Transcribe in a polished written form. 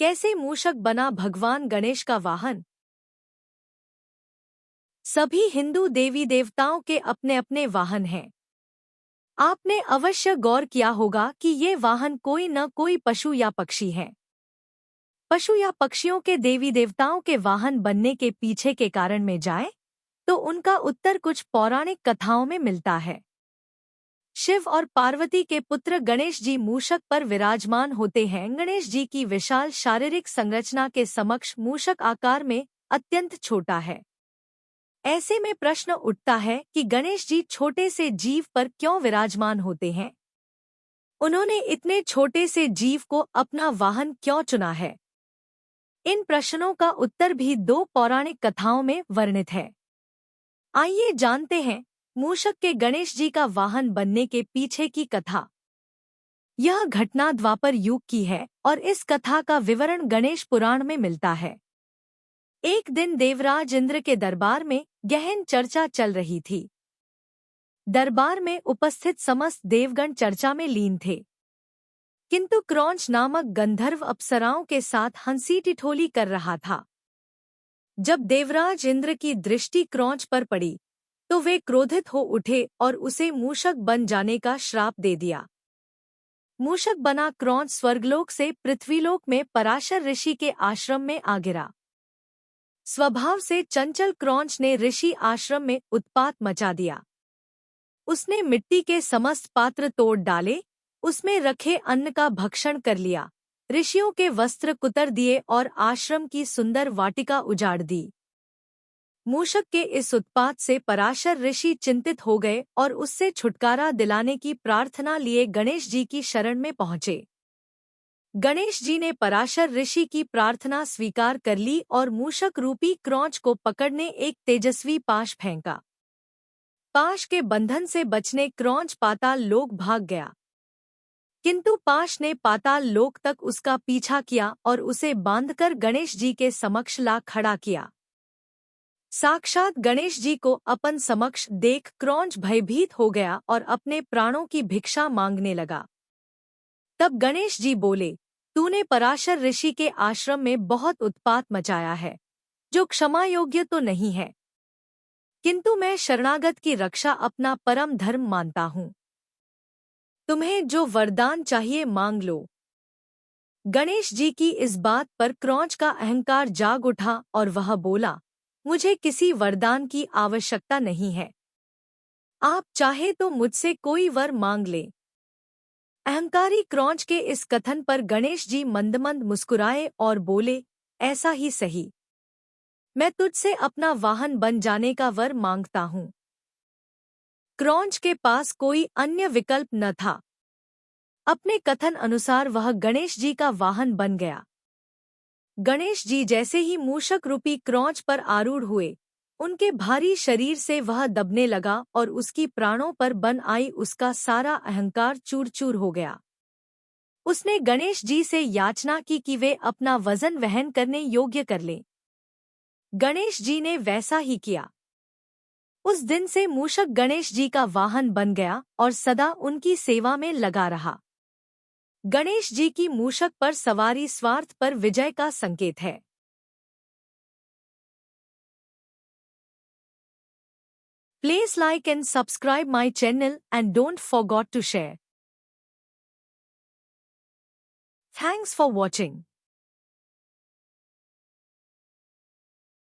कैसे मूषक बना भगवान गणेश का वाहन? सभी हिंदू देवी देवताओं के अपने अपने वाहन हैं। आपने अवश्य गौर किया होगा कि ये वाहन कोई न कोई पशु या पक्षी है। पशु या पक्षियों के देवी देवताओं के वाहन बनने के पीछे के कारण में जाएं, तो उनका उत्तर कुछ पौराणिक कथाओं में मिलता है। शिव और पार्वती के पुत्र गणेश जी मूषक पर विराजमान होते हैं। गणेश जी की विशाल शारीरिक संरचना के समक्ष मूषक आकार में अत्यंत छोटा है। ऐसे में प्रश्न उठता है कि गणेश जी छोटे से जीव पर क्यों विराजमान होते हैं? उन्होंने इतने छोटे से जीव को अपना वाहन क्यों चुना है? इन प्रश्नों का उत्तर भी दो पौराणिक कथाओं में वर्णित है। आइए जानते हैं मूषक के गणेश जी का वाहन बनने के पीछे की कथा। यह घटना द्वापर युग की है और इस कथा का विवरण गणेश पुराण में मिलता है। एक दिन देवराज इंद्र के दरबार में गहन चर्चा चल रही थी। दरबार में उपस्थित समस्त देवगण चर्चा में लीन थे, किंतु क्रौंच नामक गंधर्व अप्सराओं के साथ हंसी ठिठोली कर रहा था। जब देवराज इंद्र की दृष्टि क्रौंच पर पड़ी तो वे क्रोधित हो उठे और उसे मूषक बन जाने का श्राप दे दिया। मूषक बना क्रौंच स्वर्गलोक से पृथ्वीलोक में पराशर ऋषि के आश्रम में आ गिरा। स्वभाव से चंचल क्रौंच ने ऋषि आश्रम में उत्पात मचा दिया। उसने मिट्टी के समस्त पात्र तोड़ डाले, उसमें रखे अन्न का भक्षण कर लिया, ऋषियों के वस्त्र कुतर दिए और आश्रम की सुंदर वाटिका उजाड़ दी। मूषक के इस उत्पात से पराशर ऋषि चिंतित हो गए और उससे छुटकारा दिलाने की प्रार्थना लिए गणेश जी की शरण में पहुंचे। गणेश जी ने पराशर ऋषि की प्रार्थना स्वीकार कर ली और मूषक रूपी क्रौंच को पकड़ने एक तेजस्वी पाश फेंका। पाश के बंधन से बचने क्रौंच पाताल लोक भाग गया, किंतु पाश ने पाताल लोक तक उसका पीछा किया और उसे बांधकर गणेश जी के समक्ष ला खड़ा किया। साक्षात गणेश जी को अपन समक्ष देख क्रौंच भयभीत हो गया और अपने प्राणों की भिक्षा मांगने लगा। तब गणेश जी बोले, तूने पराशर ऋषि के आश्रम में बहुत उत्पात मचाया है, जो क्षमा योग्य तो नहीं है, किंतु मैं शरणागत की रक्षा अपना परम धर्म मानता हूँ। तुम्हें जो वरदान चाहिए मांग लो। गणेश जी की इस बात पर क्रौंच का अहंकार जाग उठा और वह बोला, मुझे किसी वरदान की आवश्यकता नहीं है। आप चाहे तो मुझसे कोई वर मांग ले। अहंकारी क्रौंच के इस कथन पर गणेश जी मंद-मंद मुस्कुराए और बोले, ऐसा ही सही। मैं तुझसे अपना वाहन बन जाने का वर मांगता हूँ। क्रौंच के पास कोई अन्य विकल्प न था। अपने कथन अनुसार वह गणेश जी का वाहन बन गया। गणेश जी जैसे ही मूषक रूपी क्रौंच पर आरूढ़ हुए, उनके भारी शरीर से वह दबने लगा और उसकी प्राणों पर बन आई उसका सारा अहंकार चूर-चूर हो गया। उसने गणेश जी से याचना की कि वे अपना वजन वहन करने योग्य कर लें। गणेश जी ने वैसा ही किया। उस दिन से मूषक गणेश जी का वाहन बन गया और सदा उनकी सेवा में लगा रहा। गणेश जी की मूषक पर सवारी स्वार्थ पर विजय का संकेत है। Please like and subscribe my channel and don't forget to share. Thanks for watching.